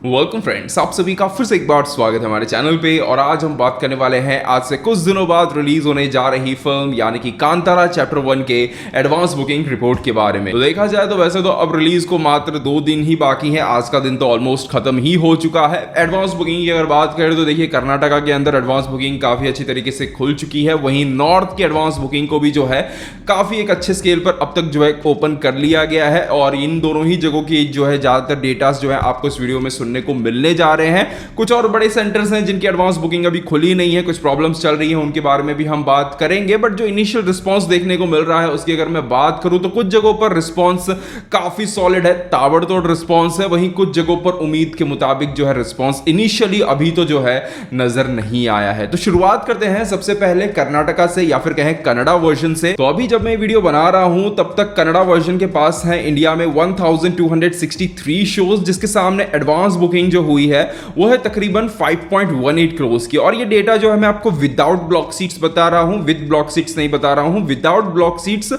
Welcome friends, आप सभी का फिर से एक बार स्वागत है हमारे चैनल पे। और आज हम बात करने वाले हैं आज से कुछ दिनों बाद रिलीज होने जा रही फिल्म यानी कि कांतारा चैप्टर 1 के एडवांस बुकिंग रिपोर्ट के बारे में। तो देखा जाए तो वैसे तो अब रिलीज को मात्र 2 दिन ही बाकी है, आज का दिन तो ऑलमोस्ट खत्म ही हो चुका है। एडवांस बुकिंग की अगर बात करें तो देखिए कर्नाटका के अंदर एडवांस बुकिंग काफी अच्छी तरीके से खुल चुकी है, वहीं नॉर्थ की एडवांस बुकिंग को भी जो है काफी एक अच्छे स्केल पर अब तक जो है ओपन कर लिया गया है। और इन दोनों ही जगहों की जो है ज्यादातर डेटास जो है आपको इस वीडियो में सुनने को मिलने जा रहे हैं। कुछ और बड़े सेंटर्स हैं जिनकी एडवांस बुकिंग अभी खुली नहीं है, कुछ प्रॉब्लम्स चल रही हैं, उनके बारे में भी हम बात करेंगे। बट जो इनिशियल रिस्पांस देखने को मिल रहा है उसकी अगर मैं बात करूं तो कुछ जगहों पर रिस्पांस काफी सॉलिड है, ताबड़तोड़ रिस्पांस है। वहीं कुछ जगहों पर उम्मीद के मुताबिक जो है रिस्पांस इनिशियली अभी तो जो है नजर नहीं आया है। तो शुरुआत करते हैं सबसे पहले कर्नाटका से या फिर कहें कन्नड़ा वर्जन से। तो अभी जब मैं वीडियो बना रहा हूं तब तक कन्नड़ा वर्जन के पास है इंडिया में 1263 शोज, जिसके सामने एडवांस बुकिंग जो हुई है वो है तकरीबन 5.18 करोड़ की। और ये डेटा जो है मैं आपको विदाउट ब्लॉक सीट्स बता रहा हूं, विद ब्लॉक सीट्स नहीं बता रहा हूं, विदाउट ब्लॉक सीट्स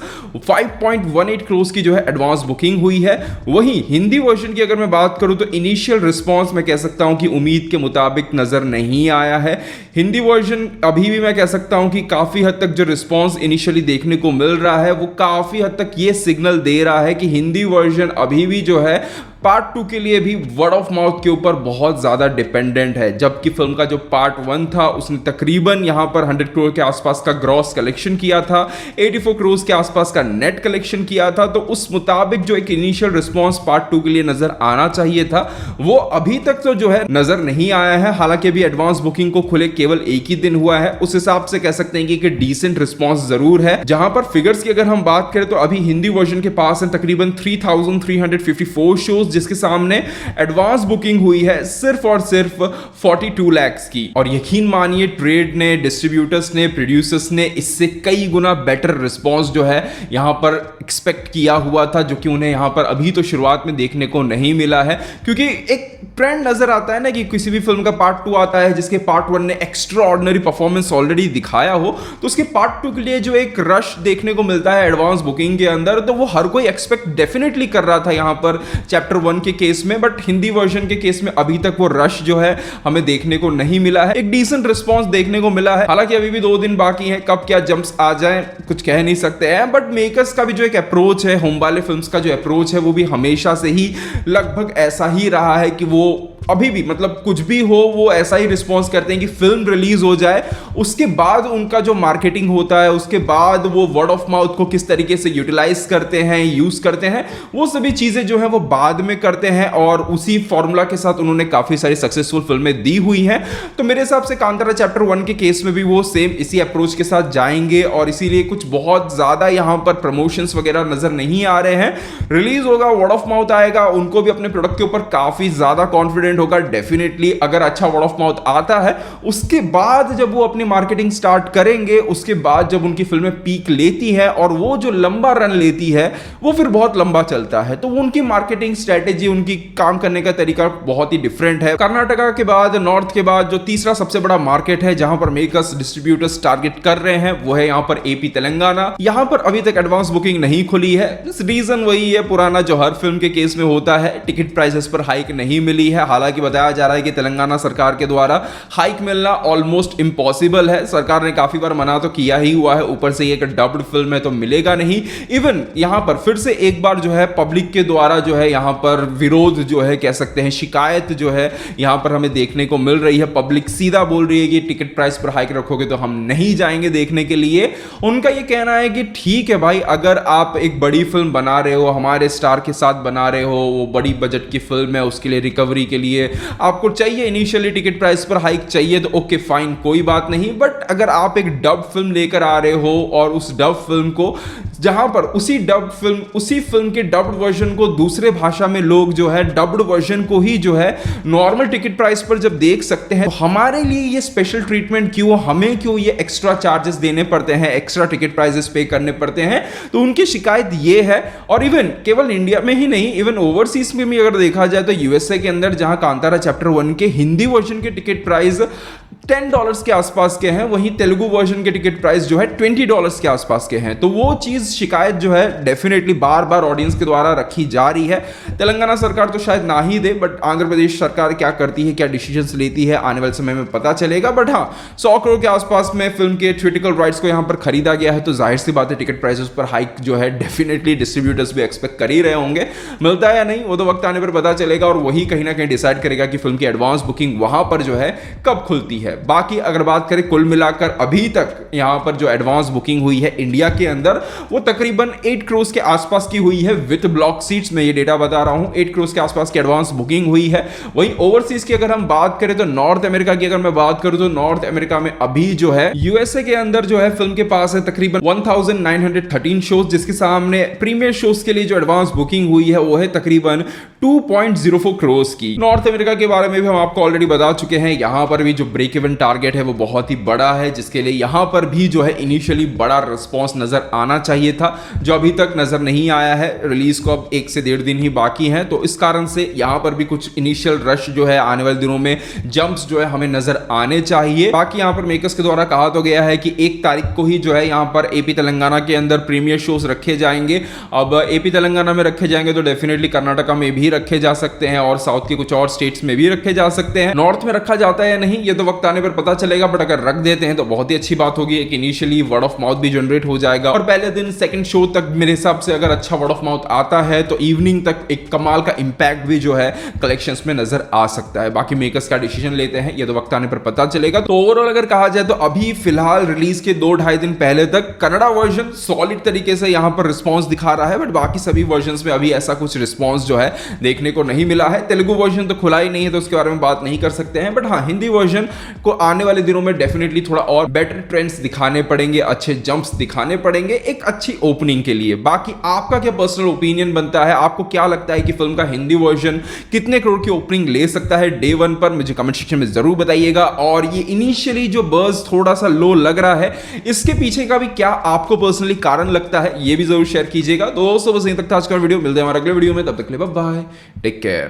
5.18 करोड़ की जो है एडवांस बुकिंग हुई है। वहीं हिंदी वर्जन की अगर मैं बात करूं तो इनिशियल रिस्पांस मैं कह सकता हूं कि उम्मीद के मुताबिक नजर नहीं आया है। हिंदी वर्जन अभी भी मैं कह सकता हूं कि काफी हद तक जो रिस्पांस इनिशियली देखने को मिल रहा है वो काफी हद तक ये सिग्नल दे रहा है कि हिंदी वर्जन अभी भी जो है पार्ट 2 के लिए भी वर्ड ऑफ माउथ के ऊपर बहुत ज्यादा डिपेंडेंट है। जबकि फिल्म का जो पार्ट 1 था उसने तकरीबन यहां पर 100 करोड़ के आसपास का ग्रॉस कलेक्शन किया था, 84 करोड़ के आसपास का नेट कलेक्शन किया था। तो उस मुताबिक जो एक इनिशियल रिस्पांस पार्ट 2 के लिए नजर आना चाहिए था वो अभी तक तो जो है नजर नहीं आया है। हालांकि अभी एडवांस बुकिंग को खुले केवल एक ही दिन हुआ है, उस हिसाब से कह सकते हैं कि एक डिसेंट रिस्पांस जरूर है। जहां पर फिगर्स की अगर हम बात करें तो अभी हिंदी वर्जन के पास है तकरीबन 3354 शोज, जिसके सामने एडवांस बुकिंग हुई है सिर्फ और सिर्फ 42 लाख की। और यकीन मानिए ट्रेड ने, डिस्ट्रीब्यूटर्स ने, प्रोड्यूसर्स ने इससे कई गुना बेटर रिस्पांस जो है यहां पर एक्सपेक्ट किया हुआ था, जो कि उन्हें यहां पर अभी तो शुरुआत में देखने को नहीं मिला है। क्योंकि एक ट्रेंड नजर आता है ना कि किसी भी फिल्म का पार्ट 2 आता है जिसके पार्ट 1 ने एक्स्ट्रा ऑर्डिनरी परफॉर्मेंस ऑलरेडी दिखाया हो, तो उसके पार्ट 2 के लिए जो एक रश देखने को मिलता है एडवांस बुकिंग के अंदर, तो वो हर कोई एक्सपेक्ट डेफिनेटली कर रहा था यहां पर चैप्टर 1 के केस में। बट हिंदी वर्जन के केस में अभी तक वो रश जो है हमें देखने को नहीं मिला है, एक डिसेंट रिस्पांस देखने को मिला है। हालांकि अभी भी 2 दिन बाकी है, कब क्या जंप्स आ जाए कुछ कह नहीं सकते हैं। बट मेकर्स का भी जो एक अप्रोच है, होम वाले फिल्म्स का जो अप्रोच है वो भी हमेशा से ही लगभग ऐसा ही रहा है कि वो अभी भी मतलब कुछ भी हो वो ऐसा ही रिस्पांस करते हैं कि फिल्म रिलीज हो जाए उसके बाद उनका जो मार्केटिंग होता है, उसके बाद वो वर्ड ऑफ माउथ को किस तरीके से यूटिलाइज करते हैं, यूज करते हैं, वो सभी चीजें जो है वो बाद में करते हैं। और उसी फॉर्मूला के साथ उन्होंने काफी सारी सक्सेसफुल फिल्में दी हुई हैं। तो मेरे हिसाब से कांतारा चैप्टर 1 के केस में भी वो सेम इसी अप्रोच के साथ जाएंगे और इसीलिए कुछ बहुत ज्यादा यहां पर प्रमोशंस वगैरह नजर नहीं आ रहे हैं। रिलीज होगा, वर्ड ऑफ माउथ आएगा, उनको भी अपने प्रोडक्ट के ऊपर काफी ज्यादा कॉन्फिडेंट होगा डेफिनेटली। अगर अच्छा वर्ड ऑफ माउथ आता है उसके बाद जब वो अपनी मार्केटिंग स्टार्ट करेंगे, उसके बाद जब उनकी फिल्में पीक लेती है और वो जो लंबा रन लेती है वो फिर बहुत लंबा चलता है, तो उनकी मार्केटिंग स्ट्रेटेजी, उनकी काम करने का तरीका बहुत ही डिफरेंट है। कर्नाटका के बाद, नॉर्थ के बाद जो तीसरा सबसे बड़ा मार्केट है जहां पर मेकर्स, डिस्ट्रीब्यूटर्स टारगेट कर रहे हैं वो है यहां पर एपी तेलंगाना। यहां पर अभी तक एडवांस बुकिंग नहीं खुली है। रीजन वही है पुराना जो हर फिल्म के केस में होता है, टिकट प्राइसेस पर हाइक नहीं मिली है। हालांकि बताया जा रहा है कि तेलंगाना सरकार के द्वारा हाइक मिलना ऑलमोस्ट इम्पॉसिबल है। सरकार ने काफी बार मना तो किया ही हुआ है, ऊपर से एक डब्ड फिल्म है तो मिलेगा नहीं। इवन यहां पर फिर से एक बार जो है पब्लिक के द्वारा जो है यहां पर विरोध जो है कह सकते हैं, शिकायत जो है यहां पर हमें देखने को मिल रही है। पब्लिक सीधा बोल रही है कि टिकट प्राइस पर हाइक रखोगे तो हम नहीं जाएंगे देखने के लिए। उनका यह कहना है कि ठीक है भाई, अगर आप एक बड़ी फिल्म बना रहे हो, हमारे स्टार के साथ बना रहे हो, वो बड़ी बजट की फिल्म है, उसके लिए रिकवरी के लिए आपको चाहिए इनिशियली टिकट प्राइस पर हाइक चाहिए तो ओके फाइन, कोई बात नहीं। बट अगर आप एक डब फिल्म लेकर आ रहे हो और उस डब फिल्म को जहां पर उसी फिल्म के डब्ड वर्जन को दूसरे भाषा में लोग जो है डब्ड वर्जन को ही जो है नॉर्मल टिकट प्राइस पर जब देख सकते हैं, तो हमारे लिए ये स्पेशल ट्रीटमेंट क्यों, हमें क्यों ये एक्स्ट्रा चार्जेस देने पड़ते हैं, एक्स्ट्रा टिकट प्राइसेस पे करने पड़ते हैं। तो उनकी शिकायत ये है। और इवन केवल इंडिया में ही नहीं, इवन ओवरसीज में भी अगर देखा जाए तो यूएसए के अंदर जहां कांतारा चैप्टर 1 के हिंदी वर्जन के टिकट प्राइस $10 के आसपास के हैं, वहीं तेलुगु वर्जन के टिकट प्राइस जो है $20 के आसपास के हैं। तो वो चीज़ शिकायत जो है डेफिनेटली बार बार ऑडियंस के द्वारा रखी जा रही है। तेलंगाना सरकार तो शायद ना ही दे, बट आंध्र प्रदेश सरकार क्या करती है, क्या डिसीजंस लेती है, आने वाले समय में पता चलेगा। बट हाँ, 100 करोड़ के आसपास में फिल्म के थिएट्रिकल राइट्स को यहाँ पर खरीदा गया है, तो जाहिर सी बात है टिकट प्राइसेस पर हाइक जो है डेफिनेटली डिस्ट्रीब्यूटर्स भी एक्सपेक्ट कर ही रहे होंगे। मिलता है या नहीं वो तो वक्त आने पर पता चलेगा, और वही कहीं ना कहीं डिसाइड करेगा कि फिल्म की एडवांस बुकिंग वहां पर जो है कब खुलती है। बाकी अगर बात करें कुल मिलाकर अभी तक यहां पर जो एडवांस बुकिंग हुई है इंडिया के अंदर, वो तकरीबन 8 करोड़ के आसपास की हुई है विद ब्लॉक सीट्स में। ये डेटा बता रहा हूं, 8 करोड़ के आसपास की एडवांस बुकिंग हुई है। वहीं ओवरसीज की अगर हम बात करें तो नॉर्थ अमेरिका की अगर मैं बात करूं तो नॉर्थ अमेरिका में अभी जो है यूएसए के अंदर जो है फिल्म के पास है तकरीबन 1913 शोज, जिसके सामने प्रीमियर शोज के लिए जो एडवांस बुकिंग हुई है वो है तकरीबन 2.04 करोड़ की। नॉर्थ अमेरिका के बारे में भी हम आपको ऑलरेडी बता चुके हैं, यहां पर भी जो ब्रेक इवन टारगेट है वो बहुत ही बड़ा है, जिसके लिए यहां पर भी जो है इनिशियली बड़ा रिस्पांस नजर आना चाहिए था, जो अभी तक नजर नहीं आया है। रिलीज को अब 1 से 1.5 दिन ही बाकी है, तो इस कारण से यहां पर भी कुछ इनिशियल रश जो है आने वाले दिनों में जंप्स जो है हमें नजर आने चाहिए। बाकी यहां पर मेकर्स के द्वारा कहा तो गया है कि 1 तारीख को ही जो है यहां पर एपी तेलंगाना के अंदर प्रीमियर शोज रखे जाएंगे। अब एपी तेलंगाना में रखे जाएंगे तो डेफिनेटली कर्नाटका में भी रखे जा सकते हैं, और साउथ के कुछ और स्टेट्स में भी रखे जा सकते हैं। नॉर्थ में रखा जाता है या नहीं ये तो वक्त आने पर पता चलेगा, बट अगर रख देते हैं तो बहुत ही अच्छी बात होगी। एक इनिशियली वर्ड ऑफ माउथ भी जनरेट हो जाएगा, और पहले दिन सेकंड शो तक मेरे हिसाब से अगर अच्छा वर्ड ऑफ माउथ आता है तो इवनिंग तक एक कमाल का इंपैक्ट भी जो है कलेक्शंस में नजर आ सकता है। बाकी मेकर्स का डिसीजन लेते हैं ये तो वक्त आने पर पता चलेगा। तो ओवरऑल अगर कहा जाए तो अभी फिलहाल रिलीज के 2-2.5 दिन पहले तक कन्नड़ा वर्जन सॉलिड तरीके से यहां पर रिस्पॉन्स दिखा रहा है, बट बाकी सभी वर्जन में अभी ऐसा कुछ रिस्पॉन्स जो है देखने को नहीं मिला है। तेलुगु वर्जन तो खुला ही नहीं है, तो उसके बारे में बात नहीं कर सकते हैं, बट हाँ हिंदी वर्जन को आने वाले दिनों में डेफिनेटली थोड़ा और बेटर ट्रेंड्स दिखाने पड़ेंगे, अच्छे जंप्स दिखाने पड़ेंगे एक अच्छी ओपनिंग के लिए। बाकी आपका क्या पर्सनल ओपिनियन बनता है, आपको क्या लगता है कि फिल्म का हिंदी वर्जन कितने करोड़ की ओपनिंग ले सकता है डे 1 पर, मुझे कमेंट सेक्शन में जरूर बताइएगा। और ये इनिशियली जो बज़ थोड़ा सा लो लग रहा है, इसके पीछे का भी क्या आपको पर्सनली कारण लगता है ये भी जरूर शेयर कीजिएगा। तो दोस्तों बस यहीं तक था आज का वीडियो, मिलते हैं हमारे अगले वीडियो में, तब तक के लिए बाय बाय, टेक केयर।